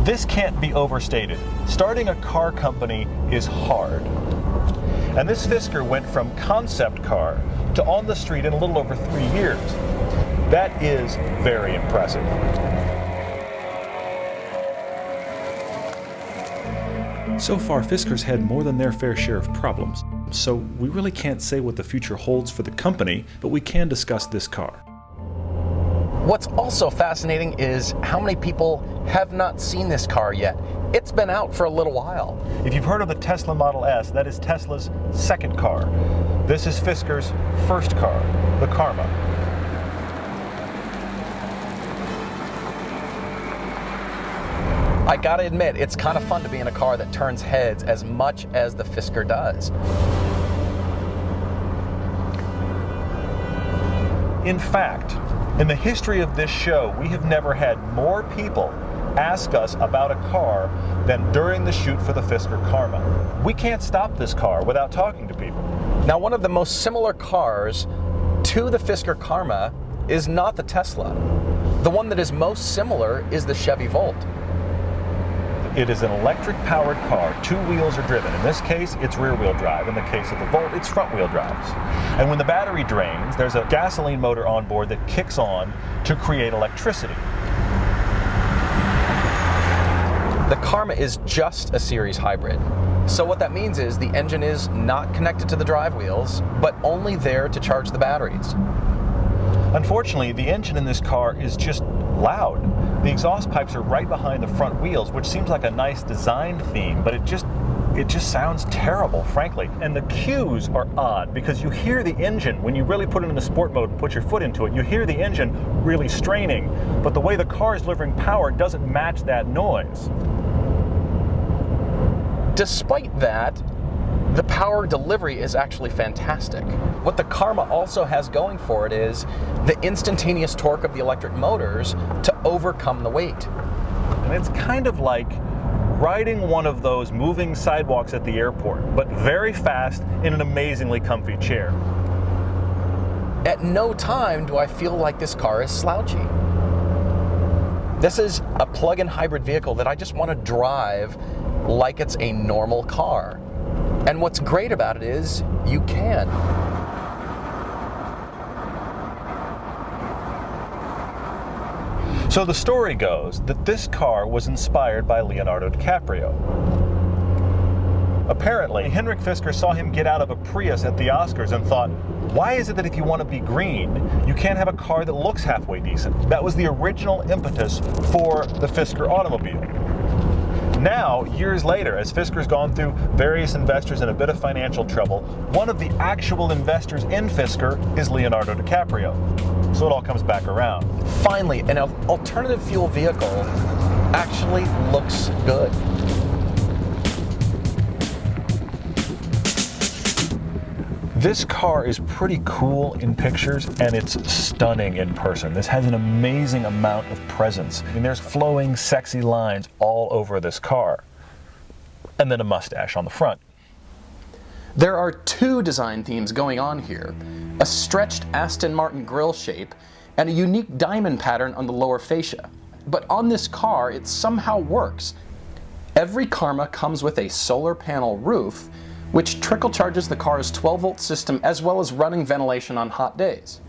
This can't be overstated. Starting a car company is hard. And this Fisker went from concept car to on the street in a little over 3 years. That is very impressive. So far, Fisker's had more than their fair share of problems, so we really can't say what the future holds for the company, but we can discuss this car. What's also fascinating is how many people have not seen this car yet. It's been out for a little while. If you've heard of the Tesla Model S, that is Tesla's second car. This is Fisker's first car, the Karma. I gotta admit, it's kind of fun to be in a car that turns heads as much as the Fisker does. In fact, in the history of this show, we have never had more people ask us about a car than during the shoot for the Fisker Karma. We can't stop this car without talking to people. Now, one of the most similar cars to the Fisker Karma is not the Tesla. The one that is most similar is the Chevy Volt. It is an electric-powered car. 2 wheels are driven. In this case, it's rear-wheel drive. In the case of the Volt, it's front-wheel drives. And when the battery drains, there's a gasoline motor on board that kicks on to create electricity. The Karma is just a series hybrid. So what that means is the engine is not connected to the drive wheels, but only there to charge the batteries. Unfortunately, the engine in this car is just loud. The exhaust pipes are right behind the front wheels, which seems like a nice design theme, but it just sounds terrible, frankly. And the cues are odd because you hear the engine, when you really put it in the sport mode and put your foot into it, you hear the engine really straining, but the way the car is delivering power doesn't match that noise. Despite that, the power delivery is actually fantastic. What the Karma also has going for it is the instantaneous torque of the electric motors to overcome the weight. And it's kind of like riding one of those moving sidewalks at the airport, but very fast in an amazingly comfy chair. At no time do I feel like this car is slouchy. This is a plug-in hybrid vehicle that I just want to drive like it's a normal car. And what's great about it is you can. So the story goes that this car was inspired by Leonardo DiCaprio. Apparently, Henrik Fisker saw him get out of a Prius at the Oscars and thought, why is it that if you want to be green, you can't have a car that looks halfway decent? That was the original impetus for the Fisker automobile. Now, years later, as Fisker's gone through various investors in a bit of financial trouble, one of the actual investors in Fisker is Leonardo DiCaprio. So it all comes back around. Finally, an alternative fuel vehicle actually looks good. This car is pretty cool in pictures, and it's stunning in person. This has an amazing amount of presence. I mean, there's flowing, sexy lines all over this car. And then a mustache on the front. There are 2 design themes going on here. A stretched Aston Martin grille shape and a unique diamond pattern on the lower fascia. But on this car, it somehow works. Every Karma comes with a solar panel roof, which trickle charges the car's 12-volt system as well as running ventilation on hot days.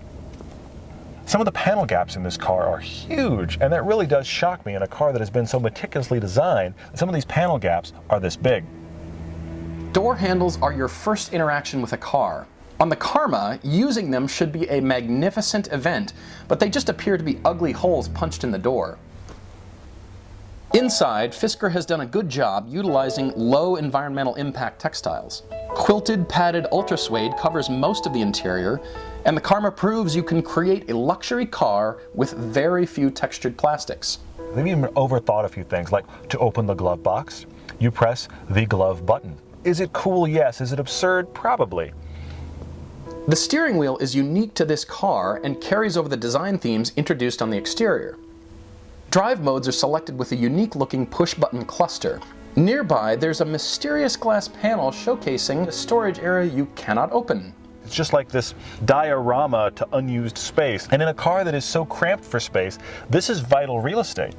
Some of the panel gaps in this car are huge, and that really does shock me in a car that has been so meticulously designed. Some of these panel gaps are this big. Door handles are your first interaction with a car. On the Karma, using them should be a magnificent event, but they just appear to be ugly holes punched in the door. Inside, Fisker has done a good job utilizing low environmental impact textiles. Quilted, padded ultra suede covers most of the interior, and the Karma proves you can create a luxury car with very few textured plastics. They've even overthought a few things, like to open the glove box, you press the glove button. Is it cool? Yes. Is it absurd? Probably. The steering wheel is unique to this car and carries over the design themes introduced on the exterior. Drive modes are selected with a unique-looking push-button cluster. Nearby, there's a mysterious glass panel showcasing a storage area you cannot open. It's just like this diorama to unused space. And in a car that is so cramped for space, this is vital real estate.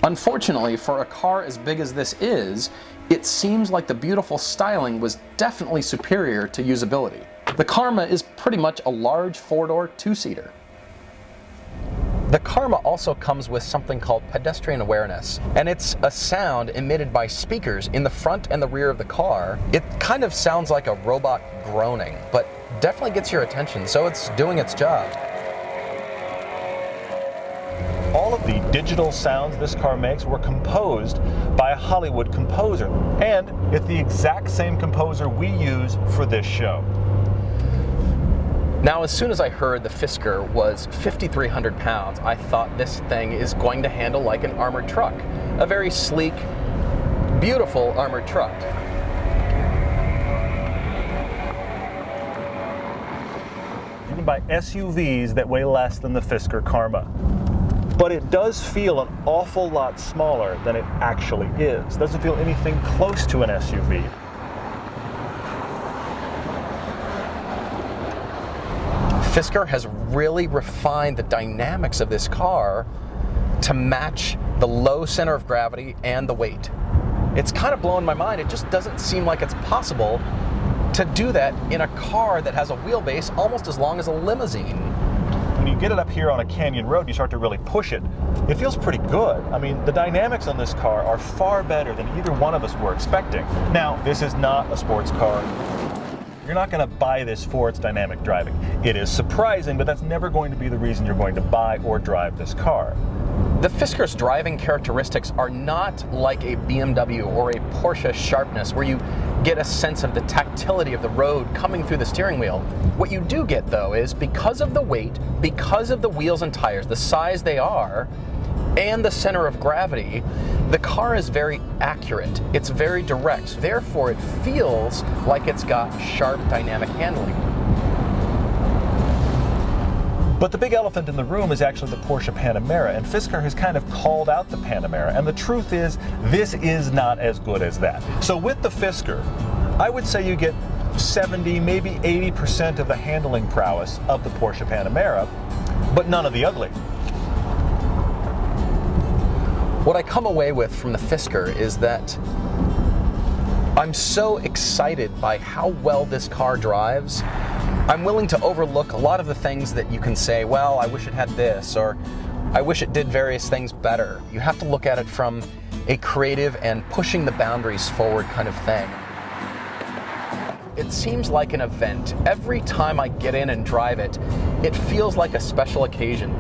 Unfortunately, for a car as big as this is, it seems like the beautiful styling was definitely superior to usability. The Karma is pretty much a large four-door two-seater. The Karma also comes with something called Pedestrian Awareness, and it's a sound emitted by speakers in the front and the rear of the car. It kind of sounds like a robot groaning, but definitely gets your attention, so it's doing its job. All of the digital sounds this car makes were composed by a Hollywood composer, and it's the exact same composer we use for this show. Now, as soon as I heard the Fisker was 5,300 pounds, I thought this thing is going to handle like an armored truck. A very sleek, beautiful armored truck. You can buy SUVs that weigh less than the Fisker Karma. But it does feel an awful lot smaller than it actually is. It doesn't feel anything close to an SUV. Fisker has really refined the dynamics of this car to match the low center of gravity and the weight. It's kind of blowing my mind. It just doesn't seem like it's possible to do that in a car that has a wheelbase almost as long as a limousine. When you get it up here on a canyon road and you start to really push it, it feels pretty good. I mean, the dynamics on this car are far better than either one of us were expecting. Now, this is not a sports car. You're not going to buy this for its dynamic driving. It is surprising, but that's never going to be the reason you're going to buy or drive this car. The Fisker's driving characteristics are not like a BMW or a Porsche sharpness where you get a sense of the tactility of the road coming through the steering wheel. What you do get, though, is because of the weight, because of the wheels and tires, the size they are, and the center of gravity, the car is very accurate. It's very direct. Therefore, it feels like it's got sharp dynamic handling. But the big elephant in the room is actually the Porsche Panamera, and Fisker has kind of called out the Panamera, and the truth is, this is not as good as that. So with the Fisker, I would say you get 70, maybe 80% of the handling prowess of the Porsche Panamera, but none of the ugly. What I come away with from the Fisker is that I'm so excited by how well this car drives. I'm willing to overlook a lot of the things that you can say, well, I wish it had this, or I wish it did various things better. You have to look at it from a creative and pushing the boundaries forward kind of thing. It seems like an event. Every time I get in and drive it, it feels like a special occasion.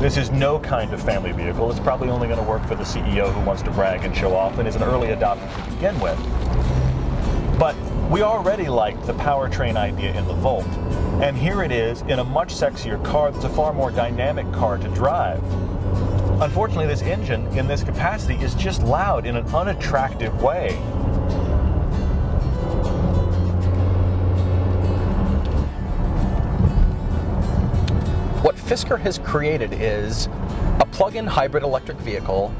This is no kind of family vehicle. It's probably only going to work for the CEO who wants to brag and show off and is an early adopter to begin with. But we already liked the powertrain idea in the Volt, and here it is in a much sexier car that's a far more dynamic car to drive. Unfortunately, this engine in this capacity is just loud in an unattractive way. What Fisker has created is a plug-in hybrid electric vehicle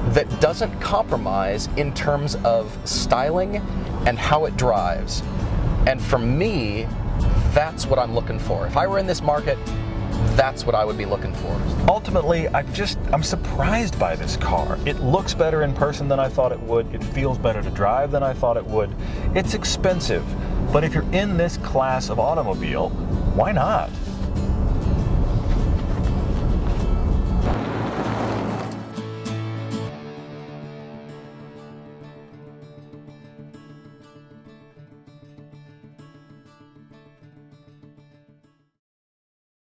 that doesn't compromise in terms of styling and how it drives. And for me, that's what I'm looking for. If I were in this market, that's what I would be looking for. Ultimately, I'm surprised by this car. It looks better in person than I thought it would. It feels better to drive than I thought it would. It's expensive, but if you're in this class of automobile, why not?